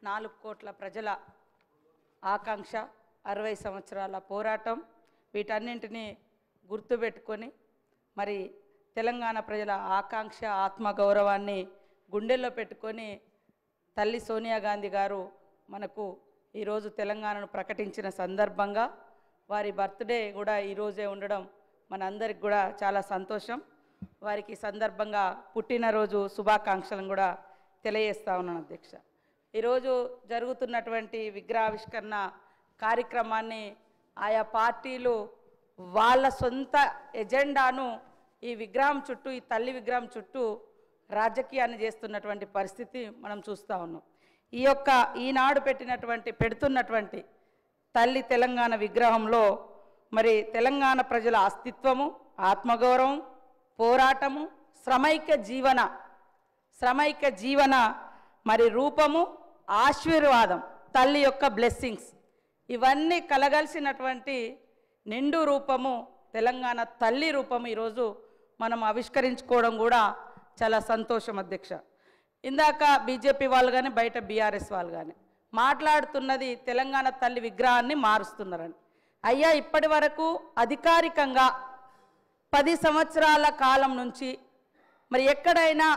4 కోట్ల ప్రజల ఆకాంక్ష, 60 సంవత్సరాల పోరాటం, వీటన్నింటినీ గుర్తుపెట్టుకొని మరి తెలంగాణ ప్రజల ఆకాంక్ష, ఆత్మగౌరవాన్ని గుండెల్లో పెట్టుకొని తల్లి సోనియా గాంధీ గారు మనకు ఈరోజు తెలంగాణను ప్రకటించిన సందర్భంగా వారి బర్త్డే కూడా ఈరోజే ఉండడం మనందరికి కూడా చాలా సంతోషం. వారికి సందర్భంగా పుట్టినరోజు శుభాకాంక్షలను కూడా తెలియజేస్తా ఉన్నాను అధ్యక్ష. ఈరోజు జరుగుతున్నటువంటి విగ్రహావిష్కరణ కార్యక్రమాన్ని ఆయా పార్టీలు వాళ్ళ సొంత ఎజెండాను ఈ విగ్రహం చుట్టూ, ఈ తల్లి విగ్రహం చుట్టూ రాజకీయాన్ని చేస్తున్నటువంటి పరిస్థితి మనం చూస్తూ ఉన్నాం. ఈనాడు పెడుతున్నటువంటి తల్లి తెలంగాణ విగ్రహంలో మరి తెలంగాణ ప్రజల అస్తిత్వము, ఆత్మగౌరవం, పోరాటము, శ్రమైక జీవన మరి రూపము, ఆశీర్వాదం, తల్లి యొక్క బ్లెస్సింగ్స్ ఇవన్నీ కలగలిసినటువంటి నిండు రూపము తెలంగాణ తల్లి రూపము ఈరోజు మనం ఆవిష్కరించుకోవడం కూడా చాలా సంతోషం అధ్యక్ష. ఇందాక బీజేపీ వాళ్ళు కానీ బయట బీఆర్ఎస్ వాళ్ళు కానీ మాట్లాడుతున్నది తెలంగాణ తల్లి విగ్రహాన్ని మారుస్తున్నారని. అయ్యా, ఇప్పటి వరకు అధికారికంగా 10 సంవత్సరాల కాలం నుంచి మరి ఎక్కడైనా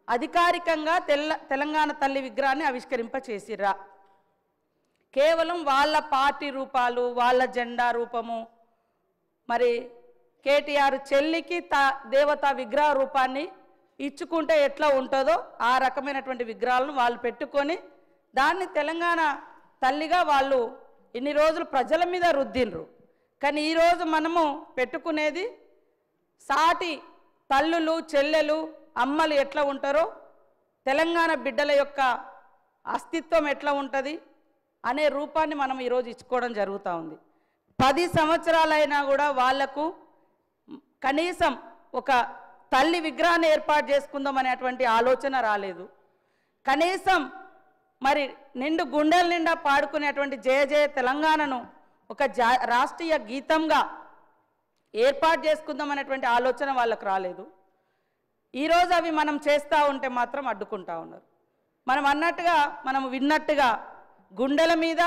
అధికారికంగా తెలంగాణ తల్లి విగ్రహాన్ని ఆవిష్కరింపచేసిర్రా? కేవలం వాళ్ళ పార్టీ రూపాలు, వాళ్ళ జెండా రూపము, మరి కేటీఆర్ చెల్లికి దేవతా విగ్రహ రూపాన్ని ఇచ్చుకుంటే ఎట్లా ఉంటుందో ఆ రకమైనటువంటి విగ్రహాలను వాళ్ళు పెట్టుకొని దాన్ని తెలంగాణ తల్లిగా వాళ్ళు ఇన్ని రోజులు ప్రజల మీద రుద్దిండ్రు. కానీ ఈరోజు మనము పెట్టుకునేది సాటి తల్లులు, చెల్లెలు, అమ్మలు ఎట్లా ఉంటారో, తెలంగాణ బిడ్డల యొక్క అస్తిత్వం ఎట్లా ఉంటుంది అనే రూపాన్ని మనం ఈరోజు ఇచ్చుకోవడం జరుగుతూ ఉంది. 10 సంవత్సరాలైనా కూడా వాళ్లకు కనీసం ఒక తల్లి విగ్రహాన్ని ఏర్పాటు చేసుకుందాం అనేటువంటి ఆలోచన రాలేదు. కనీసం మరి నిండు గుండెల నిండా పాడుకునేటువంటి జయ జయ తెలంగాణను ఒక రాష్ట్రీయ గీతంగా ఏర్పాటు చేసుకుందాం అనేటువంటి ఆలోచన వాళ్ళకు రాలేదు. ఈరోజు అవి మనం చేస్తూ ఉంటే మాత్రం అడ్డుకుంటా ఉన్నారు. మనం అన్నట్టుగా, మనం విన్నట్టుగా గుండెల మీద,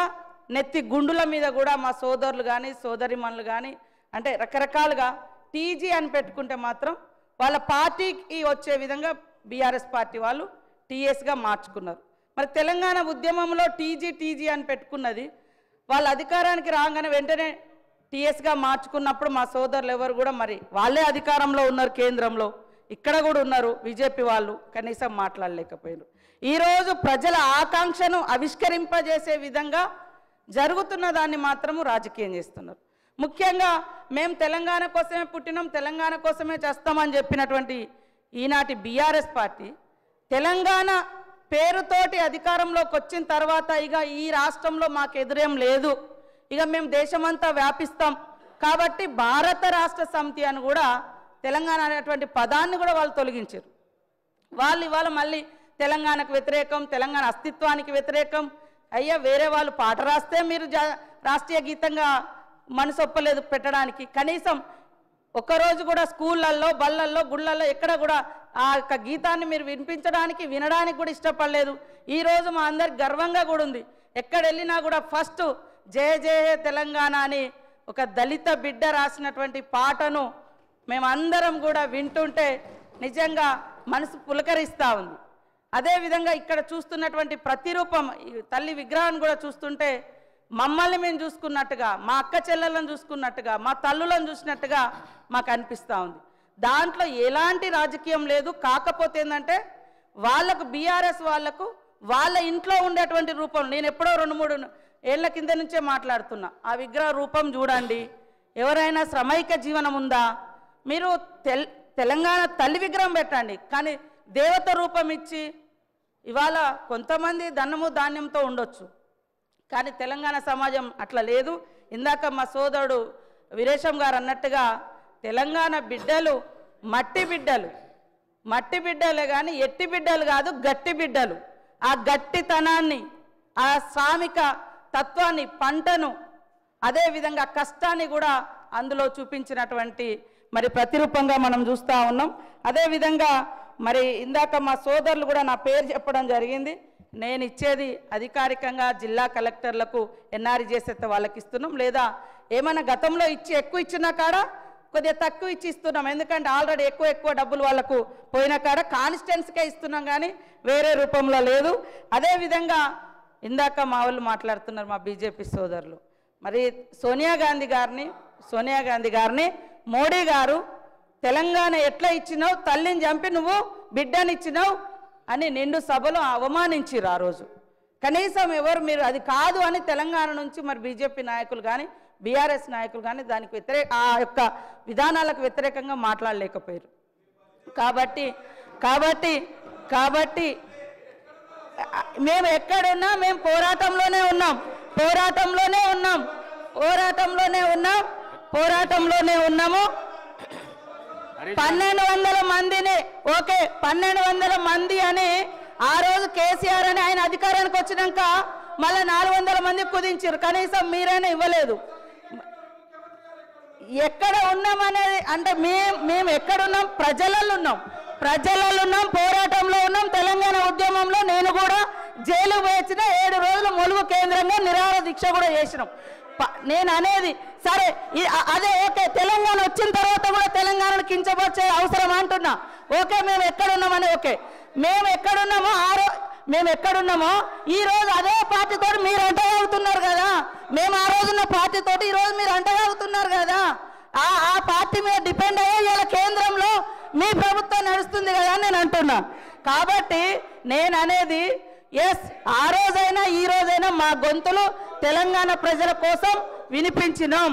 నెత్తి గుండుల మీద కూడా మా సోదరులు కానీ సోదరిమణులు కానీ అంటే రకరకాలుగా టీజీ అని పెట్టుకుంటే మాత్రం వాళ్ళ పార్టీకి వచ్చే విధంగా బీఆర్ఎస్ పార్టీ వాళ్ళు టీఎస్గా మార్చుకున్నారు. మరి తెలంగాణ ఉద్యమంలో టీజీ అని పెట్టుకున్నది వాళ్ళ అధికారానికి రాగానే వెంటనే టీఎస్గా మార్చుకున్నప్పుడు మా సోదరులు ఎవరు కూడా మరి వాళ్ళే అధికారంలో ఉన్నారు, కేంద్రంలో ఇక్కడ కూడా ఉన్నారు, బీజేపీ వాళ్ళు కనీసం మాట్లాడలేకపోయారు. ఈరోజు ప్రజల ఆకాంక్షను ఆవిష్కరింపజేసే విధంగా జరుగుతున్న దాన్ని మాత్రము రాజకీయం చేస్తున్నారు. ముఖ్యంగా మేము తెలంగాణ కోసమే పుట్టినాం, తెలంగాణ కోసమే చేస్తామని చెప్పినటువంటి ఈనాటి బీఆర్ఎస్ పార్టీ తెలంగాణ పేరుతోటి అధికారంలోకి వచ్చిన తర్వాత ఇక ఈ రాష్ట్రంలో మాకు ఎదురేం లేదు, ఇక మేము దేశమంతా వ్యాపిస్తాం కాబట్టి భారత రాష్ట్ర సమితి అని కూడా తెలంగాణ అనేటువంటి పదాన్ని కూడా వాళ్ళు తొలగించారు. వాళ్ళు ఇవాళ మళ్ళీ తెలంగాణకు వ్యతిరేకం, తెలంగాణ అస్తిత్వానికి వ్యతిరేకం. అయ్యా, వేరే వాళ్ళు పాట రాస్తే మీరు రాష్ట్రీయ గీతంగా మనసు ఒప్పలేదు పెట్టడానికి. కనీసం ఒక్కరోజు కూడా స్కూళ్ళల్లో, బళ్ళల్లో, గుళ్ళల్లో ఎక్కడ కూడా ఆ యొక్క గీతాన్ని మీరు వినడానికి కూడా ఇష్టపడలేదు. ఈరోజు మా అందరికి గర్వంగా కూడా ఉంది. ఎక్కడ వెళ్ళినా కూడా ఫస్ట్ జయ జయ తెలంగాణ అని ఒక దళిత బిడ్డ రాసినటువంటి పాటను మేమందరం కూడా వింటుంటే నిజంగా మనసు పులకరిస్తూ ఉంది. అదేవిధంగా ఇక్కడ చూస్తున్నటువంటి ప్రతిరూపం తల్లి విగ్రహాన్ని కూడా చూస్తుంటే మమ్మల్ని మేము చూసుకున్నట్టుగా, మా అక్క చెల్లెలను చూసుకున్నట్టుగా, మా తల్లులను చూసినట్టుగా మాకు అనిపిస్తూ ఉంది. దాంట్లో ఎలాంటి రాజకీయం లేదు. కాకపోతే ఏంటంటే వాళ్ళకు బీఆర్ఎస్ వాళ్ళకు వాళ్ళ ఇంట్లో ఉండేటువంటి రూపం, నేను ఎప్పుడో 2-3 ఏళ్ల కింద నుంచే మాట్లాడుతున్నా, ఆ విగ్రహ రూపం చూడండి. ఎవరైనా శ్రమైక జీవనం ఉందా? మీరు తెలంగాణ తల్లి విగ్రహం పెట్టండి, కానీ దేవత రూపం ఇచ్చి ఇవాళ కొంతమంది ధనము ధాన్యంతో ఉండొచ్చు, కానీ తెలంగాణ సమాజం అట్లా లేదు. ఇందాక మా సోదరుడు వీరేశం గారు అన్నట్టుగా తెలంగాణ బిడ్డలు మట్టి బిడ్డలే కానీ ఎట్టి బిడ్డలు కాదు, గట్టి బిడ్డలు. ఆ గట్టితనాన్ని, ఆ శ్రామిక తత్వాన్ని, పంటను, అదేవిధంగా కష్టాన్ని కూడా అందులో చూపించినటువంటి మరి ప్రతిరూపంగా మనం చూస్తూ ఉన్నాం. అదేవిధంగా మరి ఇందాక మా సోదరులు కూడా నా పేరు చెప్పడం జరిగింది. నేను ఇచ్చేది అధికారికంగా జిల్లా కలెక్టర్లకు ఎన్ఆర్ఈ చేసేస్తే వాళ్ళకి ఇస్తున్నాం, లేదా ఏమైనా గతంలో ఎక్కువ ఇచ్చిన కాడ కొద్దిగా తక్కువ ఇచ్చి ఇస్తున్నాం. ఎందుకంటే ఆల్రెడీ ఎక్కువ డబ్బులు వాళ్ళకు పోయిన కాడ కాన్స్టిట్యున్సీకే ఇస్తున్నాం, కానీ వేరే రూపంలో లేదు. అదేవిధంగా ఇందాక మా వాళ్ళు మాట్లాడుతున్నారు, మా బీజేపీ సోదరులు, మరి సోనియా గాంధీ గారిని మోడీ గారు తెలంగాణ ఎట్లా ఇచ్చినావు, తల్లిని చంపి నువ్వు బిడ్డనిచ్చినావు అని నిండు సభలో అవమానించిరు. ఆ రోజు కనీసం ఎవరు మీరు అది కాదు అని తెలంగాణ నుంచి మరి బీజేపీ నాయకులు కానీ బీఆర్ఎస్ నాయకులు కానీ దానికి ఆ యొక్క విధానాలకు వ్యతిరేకంగా మాట్లాడలేకపోయారు. కాబట్టి మేము ఎక్కడున్నా మేము పోరాటంలోనే ఉన్నాము. 1200 మందిని 1200 మంది అని ఆ రోజు కేసీఆర్ అని ఆయన అధికారానికి వచ్చినాక మళ్ళీ 400 మంది కుదించారు. కనీసం మీరైనా ఇవ్వలేదు. ఎక్కడ ఉన్నామనేది అంటే మేము ఎక్కడున్నాం, ప్రజలలో ఉన్నాం, పోరాటంలో ఉన్నాం. తెలంగాణ ఉద్యమంలో నేను కూడా జైలు వేసిన 7 రోజులు ములుగు కేంద్రంగా నిరాహార దీక్ష కూడా చేసినాం. నేను అనేది సరే అదే తెలంగాణ వచ్చిన తర్వాత కూడా తెలంగాణను కించపరిచే అవసరం అంటున్నా. మేము ఎక్కడున్నామని మేము ఎక్కడున్నామో ఈ రోజు అదే పార్టీతో మీరు అంటగలుగుతున్నారు కదా. మేము ఆ రోజున్న పార్టీతోటి ఈ రోజు మీరు అంటగలుగుతున్నారు కదా. ఆ పార్టీ మీద డిపెండ్ అయ్యే ఇలా కేంద్రంలో మీ ప్రభుత్వం నడుస్తుంది కదా అని నేను అంటున్నా. కాబట్టి నేను అనేది ఆ రోజైనా ఈ రోజైనా మా గొంతులు తెలంగాణ ప్రజల కోసం వినిపించినాం.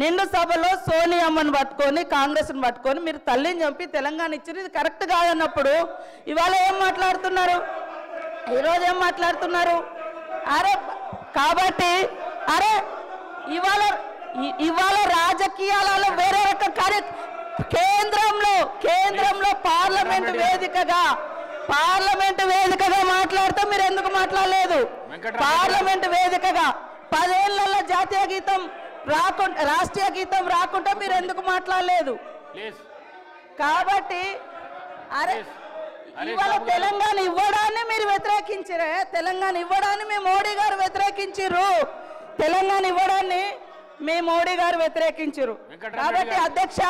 నిండు సభలో సోనియమ్మను పట్టుకొని కాంగ్రెస్ను పట్టుకొని మీరు తల్లిని చంపి తెలంగాణ ఇచ్చింది ఇది కరెక్ట్ కాదన్నప్పుడు ఇవాళ ఏం మాట్లాడుతున్నారు, ఈరోజు ఏం మాట్లాడుతున్నారు? కాబట్టి ఇవాళ రాజకీయాలలో వేరే రక కేంద్రంలో పార్లమెంటు వేదికగా మాట్లాడితే మీరు ఎందుకు మాట్లాడలేదు? పార్లమెంటు వేదికగా 10 ఏళ్లలో జాతీయ గీతం రాష్ట్రీయ గీతం రాకుండా మీరు ఎందుకు మాట్లాడలేదు? కాబట్టి ఇవాళ తెలంగాణ ఇవ్వడాన్ని మీరు వ్యతిరేకించారే, తెలంగాణ ఇవ్వడాన్ని మీ మోడీ గారు వ్యతిరేకించారు. తెలంగాణ ఇవ్వడాన్ని మీ మోడీ గారు వ్యతిరేకించారు. కాబట్టి అధ్యక్ష